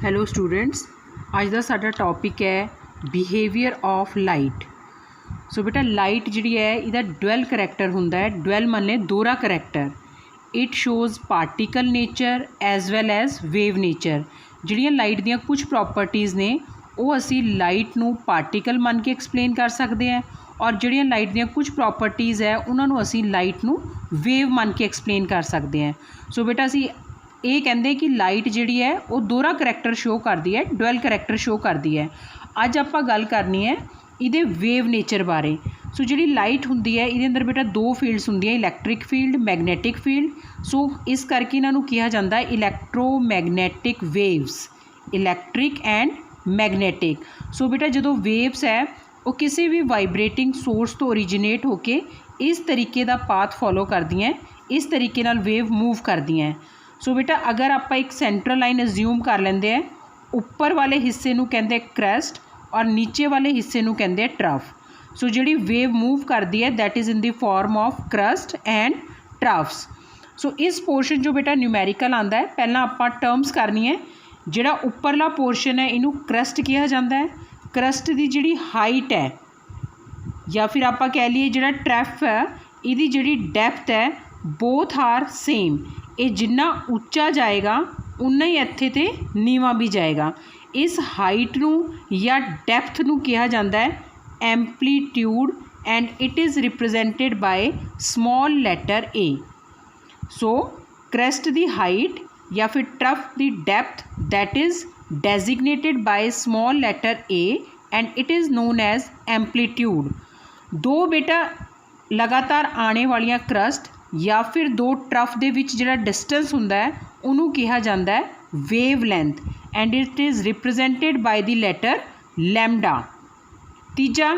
Hello students, अज का साडा topic है बिहेवियर ऑफ लाइट। सो बेटा लाइट जिहड़ी है इहदा डुअल करैक्टर हुंदा है। डुअल माने दोहरा character. It shows particle nature as well as wave nature. जिहड़ियां लाइट दियां कुछ प्रॉपर्टीज़ ने वो असी लाइट नूं पार्टिकल मन के एक्सप्लेन कर सकते हैं और जिहड़ियां लाइट दियां कुछ प्रॉपर्टीज़ है उन्होंने असी लाइट नूं वेव मन के एक्सप्लेन कर सकते हैं। सो बेटा असी ये कहते कि लाइट जिहड़ी है वो दोहरा करैक्टर शो करती है, डुअल करैक्टर शो करती है। अज आपां गल करनी है इहदे वेव नेचर बारे। सो जिहड़ी लाइट हुंदी है इहदे अंदर बेटा दो फील्ड्स हुंदियां, इलैक्ट्रिक फील्ड, मैगनैटिक फील्ड। सो इस करके इन्हां नूं कहा जाता है इलैक्ट्रोमैगनैटिक वेव्स, इलैक्ट्रिक एंड मैगनैटिक। सो बेटा जो वेव्स है वो किसी भी वाइब्रेटिंग सोर्स तो ओरिजिनेट होके इस तरीके का पाथ फॉलो करदियां, इस तरीके नाल वेव मूव करदियां। सो बेटा अगर आप एक सेंट्रल लाइन अज्यूम कर लेंदे हैं, ऊपर वाले हिस्से नूं कहंदे क्रस्ट और नीचे वाले हिस्से नूं कहंदे ट्रफ। सो जिहड़ी वेव मूव करती है that is in the form of crest and troughs. So इस पोर्शन जो बेटा न्यूमैरिकल आंदा है, पहला आपां टर्म्स करनी है। जिहड़ा उपरला पोर्शन है इनू क्रस्ट कहा जाता है। क्रस्ट की जिहड़ी हाइट है या फिर आपां कह लीए जिहड़ा ट्रफ है इहदी जिहड़ी डेप्थ है बोथ आर सेम। ये जिन्ना उच्चा जाएगा उन्ना ही इत्थे ते नीवा भी जाएगा। इस हाइट नूं या डेप्थ नूं कहा जाता है amplitude and it is represented by small letter a. So crest दी हाइट या फिर ट्रफ दी depth that is designated by small letter a and it is known as amplitude. दो बेटा लगातार आने वालियां क्रस्ट या फिर दो ट्रफ दे विच जिहड़ा डिस्टेंस हुंदा है उन्होंने कहा जाता है wave length and it is represented by the letter lambda. तीजा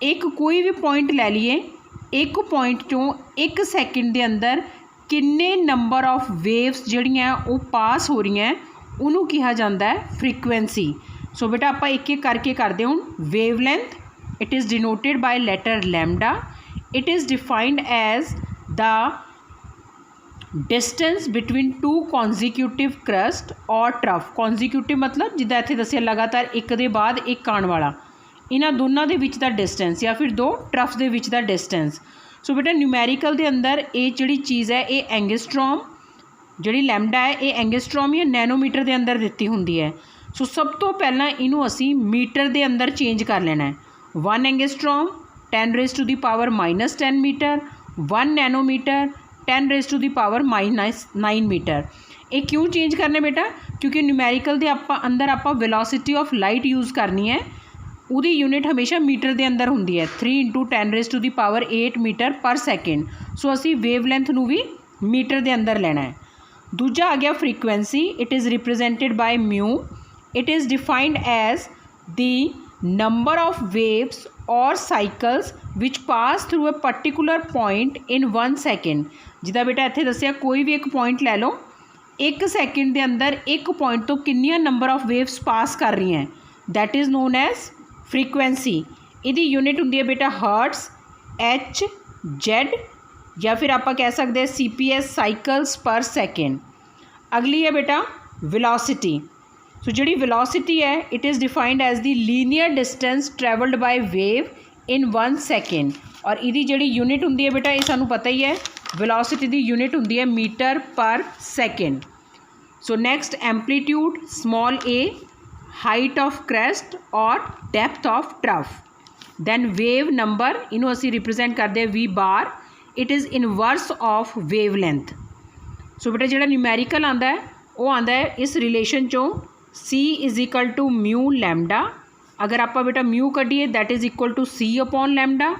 एक कोई भी पॉइंट ले लीए, एक पॉइंट चों एक सैकेंड के अंदर किन्ने नंबर ऑफ वेव्स जिहड़ियां वो पास हो रही हैं उन्होंने कहा जाता है फ्रीक्वेंसी। सो बेटा आप एक एक करके करते हुण wave length it is denoted by letter lambda. It is defined as the distance between two consecutive crust और ट्रफ। consecutive मतलब जिदा इत्थे दसिया लगातार एक दे बाद एक आने वाला, इन्हां दोनों दे विच दा डिस्टेंस या फिर दो ट्रफ दे विच दा डिस्टेंस। सो बेटा न्यूमैरिकल दे अंदर ये जिहड़ी चीज़ है ये एंगस्ट्रॉम जिहड़ी लैम्डा है ये एंगस्ट्रॉम या नैनोमीटर के अंदर दिती हुंदी है। सो सब तो पहला इनू असी मीटर के अंदर चेंज कर लेना है। 1 एंगस्ट्रॉम 10⁻⁻10 मीटर, 1 नैनोमीटर 10⁻⁻9 मीटर। ये क्यों चेंज करने बेटा? क्योंकि न्यूमैरिकल के अंदर आप वेलोसिटी ऑफ लाइट यूज़ करनी है, उसकी यूनिट हमेशा मीटर के अंदर होंगी है 3 × 10⁸ मीटर पर सैकेंड। सो असी वेव लेंथ नूं भी मीटर के अंदर लेना है। दूजा आ गया frequency, it is represented by mu. It is defined as the number of waves और cycles which pass through a particular point in 1 second. जिदा बेटा इत्थे दसिया कोई भी एक पॉइंट ले लो, एक सैकेंड के अंदर एक पॉइंट तो कितनियां नंबर ऑफ वेव्स पास कर रही हैं that is known as frequency. इहदी यूनिट हुंदी है बेटा हर्ट्स, एच, जेड या फिर आप कह सकते हैं CPS साइकल्स पर सैकेंड। अगली है बेटा वेलोसिटी। सो जिहड़ी वेलोसिटी है it is defined as the linear distance travelled by wave in 1 second और इहदी जिहड़ी यूनिट हुंदी है बेटा ये सानू पता ही है, वेलोसिटी दी यूनिट हुंदी है metre per second. So next amplitude small a, height of crest और depth of trough. Then wave number इनू असी रिप्रजेंट करते हैं V bar, it is inverse of wave length. So बेटा जिहड़ा न्यूमैरिकल आंदा है वो आंदा है इस रिलेशन चों C = म्यू लैम्डा। अगर आप बेटा म्यू कढ़िए that is equal to C upon lambda.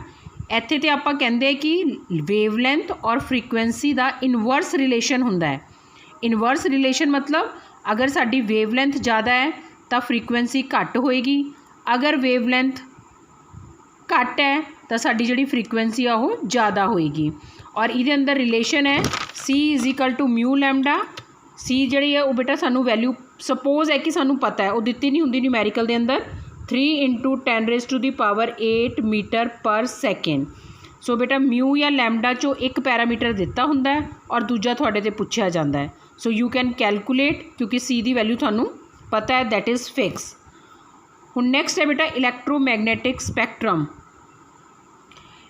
इत्थे ते आप कहते हैं कि वेव लेंथ और फ्रीक्वेंसी का इनवर्स रिलेशन हुंदा है। इनवर्स रिलेशन मतलब अगर साडी वेव लेंथ ज़्यादा है तो फ्रीक्वेंसी घट होएगी, अगर वेव लेंथ घट है तो साडी जिहड़ी फ्रीक्वेंसी आ वो ज़्यादा होएगी। और इहदे अंदर रिलेशन है C = म्यू लैम्डा। C जिहड़ी है वो बेटा सानू वैल्यू सपोज है कि सानू पता है वो दिती नहीं हुंदी न्यूमैरिकल के अंदर 3 × 10⁸ मीटर पर सैकेंड। सो बेटा म्यू या लैम्डा चो एक पैरामीटर दिता हुंदा है और दूजा तुहाडे ते पुछया जांदा है। सो यू कैन कैलकुलेट क्योंकि C की वैल्यू थानू पता है दैट इज़ फिक्स। हुण नैक्सट है बेटा इलैक्ट्रोमैगनैटिक स्पैक्ट्रम।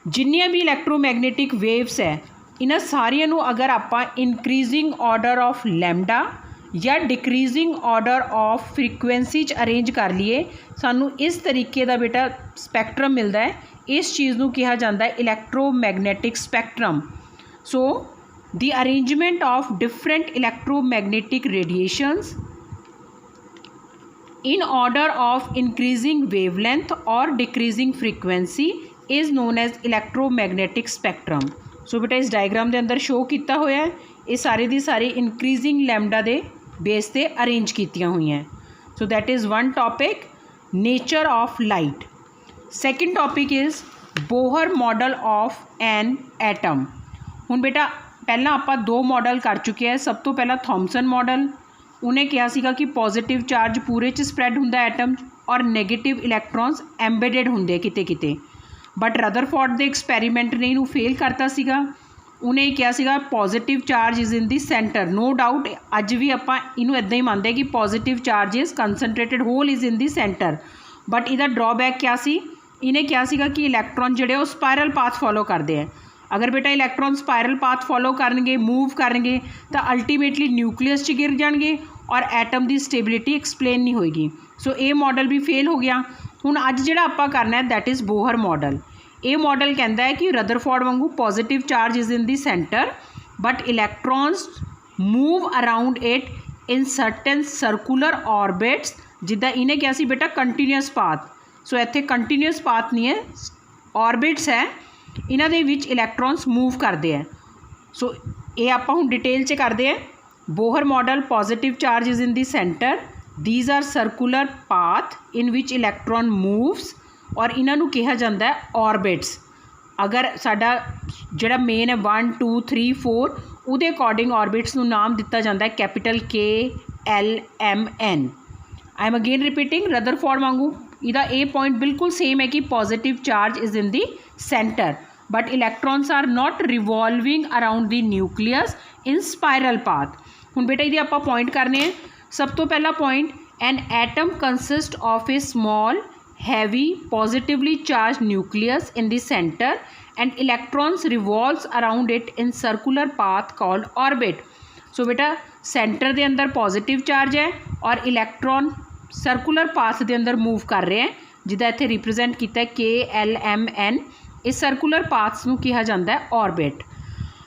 जिन्नियां भी इलैक्ट्रोमैगनैटिक वेव्स है इन्हां सारियां नूं अगर आपां इंक्रीजिंग ऑर्डर ऑफ लैम्डा या डिक्रीजिंग ऑर्डर ऑफ फ्रीकुएंसी च अरेंज कर लीए सानू इस तरीके का बेटा स्पैक्ट्रम मिलता है। इस चीज़ नूं कहा जाता है electromagnetic spectrum. So the arrangement of different electromagnetic radiations in order of increasing wavelength or decreasing frequency is known as electromagnetic spectrum। सो बेटा इस डायग्राम के अंदर शो किया हुआ है ये सारी दी सारी इंक्रीजिंग लैम्डा के बेस पे अरेंज कीतियां हुई हैं। So that is one topic nature of light. Second topic is Bohr model of an atom. हुण बेटा पहला आपां दो मॉडल कर चुके हैं। सब तो पहला थॉमसन मॉडल, उन्हें कहा सीगा कि पॉजिटिव चार्ज पूरे च स्प्रैड हुंदा एटम और नैगेटिव इलैक्ट्रॉन्स एम्बेडेड हुंदे किते किते। बट रदरफोर्ड दे एक्सपैरीमेंट ने इनू फेल करता सीगा। उन्हें कहा सीगा positive charge is in the centre. No doubt अज भी आपां इनू इदां ही मानते कि positive charge is concentrated whole is in the centre. But इहदा ड्रॉबैक क्या सी, इन्हें कहा सीगा कि इलैक्ट्रॉन जिहड़े वो स्पायरल पाथ फॉलो करते हैं। अगर बेटा इलैक्ट्रॉन स्पायरल पाथ फॉलो करनगे मूव करनगे तो अल्टीमेटली न्यूक्लियस च गिर जाएंगे और एटम की स्टेबिलिटी एक्सप्लेन नहीं होएगी। सो ये मॉडल भी फेल हो गया। हुण अज जिहड़ा आपां करना है दैट इज़ बोहर मॉडल। ये मॉडल कहता है कि रदरफोर्ड वांगू positive charge is in the centre but electrons move around it in certain circular orbits. जिद्दां इन्हें क्या सी बेटा कंटीन्यूअस पाथ। सो इत्थे कंटीन्यूअस पाथ नहीं है, ऑर्बिट्स है, इन्हां दे विच इलैक्ट्रॉन्स मूव करते हैं। सो ये आपां हुण डिटेल च करते हैं। Bohr model positive charge is in the centre, these are circular path in which electron moves और इन्हां नूं कहा जाता है ऑर्बिट्स। अगर साडा जिहड़ा मेन है 1 2 3 4 उहदे अकॉर्डिंग ऑर्बिट्स नूं नाम दिता जाता है capital K L M N। I am again repeating Rutherford वांगू इहदा ए पॉइंट बिल्कुल सेम है कि positive charge is in the centre but electrons are not revolving around the nucleus in spiral path. हुण बेटा ये आपां पॉइंट करने हैं। सब तो पहला point an atom consist of a small heavy positively charged nucleus in the centre and electrons revolves around it in circular path called orbit. So बेटा सेंटर के अंदर पॉजिटिव चार्ज है और इलैक्ट्रॉन सर्कुलर पाथ के अंदर move कर रहे हैं जिदा इत्थे रिप्रजेंट किया K L M N। इस सर्कुलर पाथ्स नूं कहा जाता है ऑर्बिट।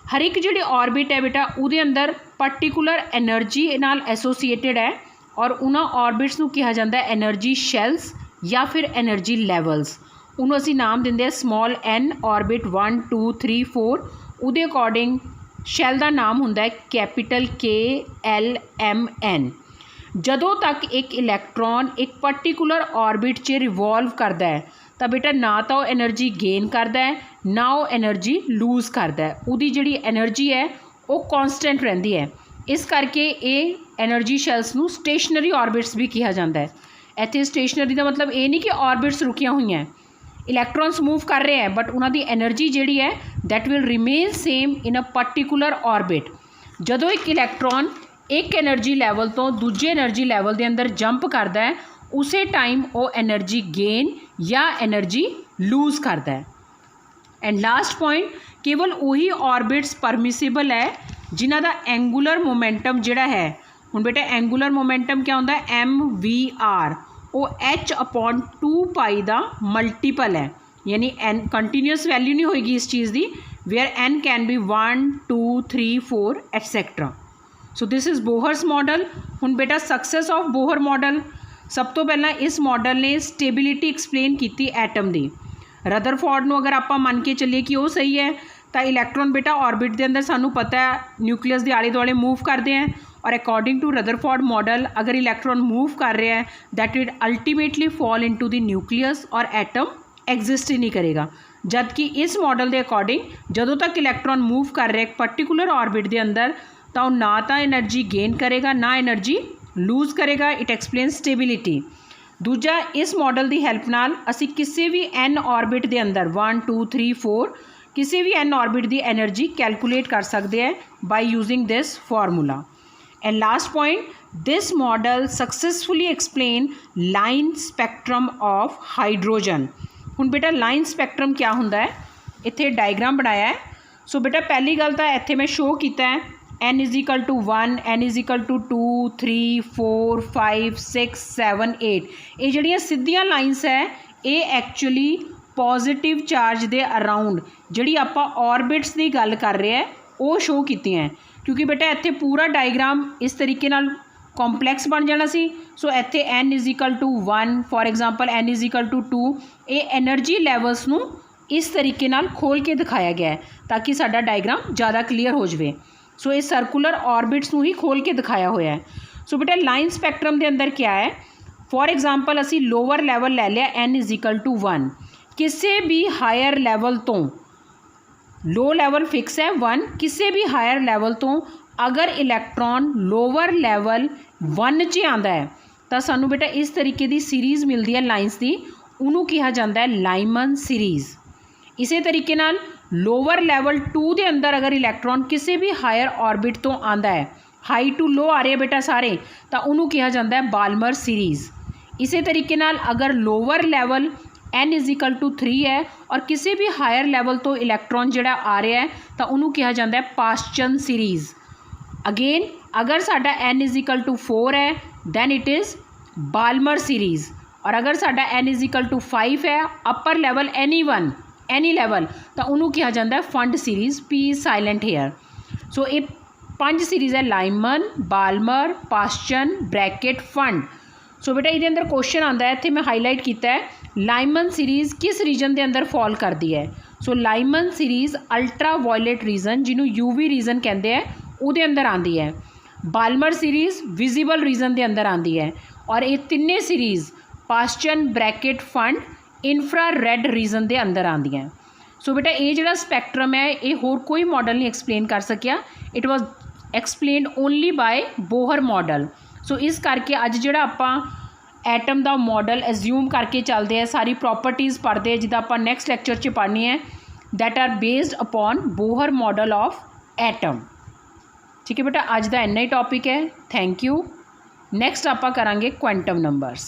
हर एक जिहड़ी ऑर्बिट है बेटा उहदे अंदर पर्टिकुलर एनर्जी नाल एसोसीएटेड है और उन्हां ऑर्बिट्स नूं कहा जाता है एनर्जी शैल्स या फिर एनर्जी लैवल्स। उन्होंने असीं नाम दिंदे स्मॉल n ऑर्बिट 1 2 3 4 उहदे अकॉर्डिंग शैल का नाम हुंदा है capital K L M N। जदों तक एक इलैक्ट्रॉन एक पर्टिकुलर ऑर्बिट च रिवॉल्व करता है तो बेटा ना तो एनर्जी गेन करता है ना वो एनर्जी लूज़ करता है। उहदी जिहड़ी एनर्जी है वो कॉन्सटेंट रहिंदी है। इस करके ये एनर्जी शैल्स नूं स्टेशनरी ऑर्बिट्स भी कहा जाता है। इत्थे स्टेशनरी का मतलब ये नहीं कि ऑर्बिट्स रुकिया हुई हैं, इलैक्ट्रॉन्स मूव कर रहे हैं बट उन्हों की एनर्जी जिहड़ी है that will remain same in a particular orbit. जदों एक इलैक्ट्रॉन एक एनर्जी लैवल तो दूजे एनर्जी लैवल के अंदर जंप करता है उस टाइम वो एनर्जी गेन या एनर्जी लूज़ करता है। एंड लास्ट पॉइंट केवल वही ऑर्बिट्स परमिसिबल है जिन्हां दा एंगूलर मोमेंटम जिहड़ा है। हुण बेटा एंगूलर मोमेंटम क्या होंदा है MVR वो h/2π का मल्टीपल है, यानी n कंटीन्यूअस वैल्यू नहीं होएगी इस चीज़ की where n can be 1 2 3 4 etcetera. So this is Bohr's model. हुण बेटा सक्सेस ऑफ बोहर मॉडल सब तो पहला इस मॉडल ने स्टेबिलिटी एक्सप्लेन की एटम की। रदरफोर्ड नूं अगर आप मन के चलिए कि वो सही है तो इलैक्ट्रॉन बेटा ऑर्बिट के अंदर सानू पता है न्यूक्लियस के आले दुआले मूव करते हैं और अकॉर्डिंग टू रदरफोर्ड मॉडल अगर इलैक्ट्रॉन मूव कर रहे हैं that will ultimately fall into the nucleus और एटम एग्जिस्ट ही नहीं करेगा। जबकि इस मॉडल के अकॉर्डिंग जदों तक इलैक्ट्रॉन मूव कर रहे एक पर्टिकुलर ऑर्बिट के अंदर तो ना तो एनर्जी गेन करेगा ना एनर्जी लूज़ करेगा। It explain stability. दूजा इस मॉडल की हैल्प नाल असी किसी भी n ऑर्बिट के अंदर 1 2 3 4 किसी भी n ऑर्बिट की एनर्जी कैलकुलेट कर सकते हैं by using this formula. And last point this model successfully explain line spectrum of hydrogen. हुण बेटा लाइन स्पैक्ट्रम क्या हुंदा है, इत्थे डायग्राम बनाया है। सो बेटा पहली गल तो इत्थे मैं शो किया है n is equal to 1, n is equal to 2, 3, 4, 5, 6, 7, 8। ये जिहड़ियां सीधियां लाइन्स है ये एक्चुअली पॉजिटिव चार्ज दे अराउंड जिहड़ी आपां ऑर्बिट्स की गल कर रहे हैं वो शो कीती हैं, क्योंकि बेटा इत्थे पूरा डायग्राम इस तरीके नाल कॉम्पलैक्स बन जाना सी। सो इत्थे n is equal to 1 for example n is equal to 2, ये एनर्जी लैवल्स नूं इस तरीके नाल खोल के दिखाया गया है ताकि साडा डायग्राम ज़्यादा क्लीयर हो जाए। सो ये सर्कुलर ऑर्बिट्स नूं ही खोल के दिखाया होया है। सो बेटा लाइन स्पैक्ट्रम के अंदर क्या है, फॉर एग्जाम्पल असी लोअर लैवल ले लिया n इज इक्वल टू 1, किसी भी हायर लैवल तो लो लैवल फिक्स है 1, किसी भी हायर लैवल तो अगर इलैक्ट्रॉन लोअर लैवल 1 च आंदा है तो सानू बेटा इस तरीके की सीरीज़ मिलती है लाइन्स की, उन्होंने कहा जाता है लाइमन सीरीज़। इसी तरीके नाल लोअर लैवल 2 के अंदर अगर इलैक्ट्रॉन किसी भी हायर ऑर्बिट तो आंदा है, हाई टू लो आ रहे हैं बेटा सारे, तो उन्होंने कहा जाता है बाल्मर सीरीज़। इसी तरीके नाल अगर lower level n is equal to 3 है और किसी भी हायर लैवल तो इलैक्ट्रॉन जिहड़ा आ रहा है तो उन्होंने कहा जाता है पास्चन सीरीज़। अगेन अगर साडा n इज इक्वल टू 4 है then it is Balmer series, और अगर साडा n इज इक्वल टू 5 है अपर लैवल एनी लैवल तो उन्होंने कहा जाता है Pfund series, P silent here. So ये 5 सीरीज़ है Lyman, Balmer, Paschen, Brackett, Pfund. So बेटा ये अंदर क्वेश्चन आता है, इत्थे मैं हाईलाइट किया है लाइमन सीरीज़ किस रीजन के अंदर फॉल करती है। So Lyman series ultra violet region जिन्हों UV रीजन कहते हैं उहदे अंदर आती है। बाल्मर सीरीज़ विजिबल रीजन के अंदर आती है, और ये तिन्ने series Paschen, Brackett, Pfund infra red region के अंदर आती हैं। सो बेटा ये जिहड़ा स्पैक्ट्रम है ये होर कोई मॉडल नहीं एक्सप्लेन कर सकिया, it was explain only by Bohr model. So इस करके अज जिहड़ा आपां एटम का मॉडल एज्यूम करके चलते हैं, सारी प्रॉपर्टीज़ पढ़ते हैं जिदा आपां नैक्सट लैक्चर च पढ़नी है, that are based upon Bohr model of atom. ठीक है बेटा, अज का इन्ना ही टॉपिक है। Thank you. नैक्सट आपां करांगे क्वांटम नंबर्स।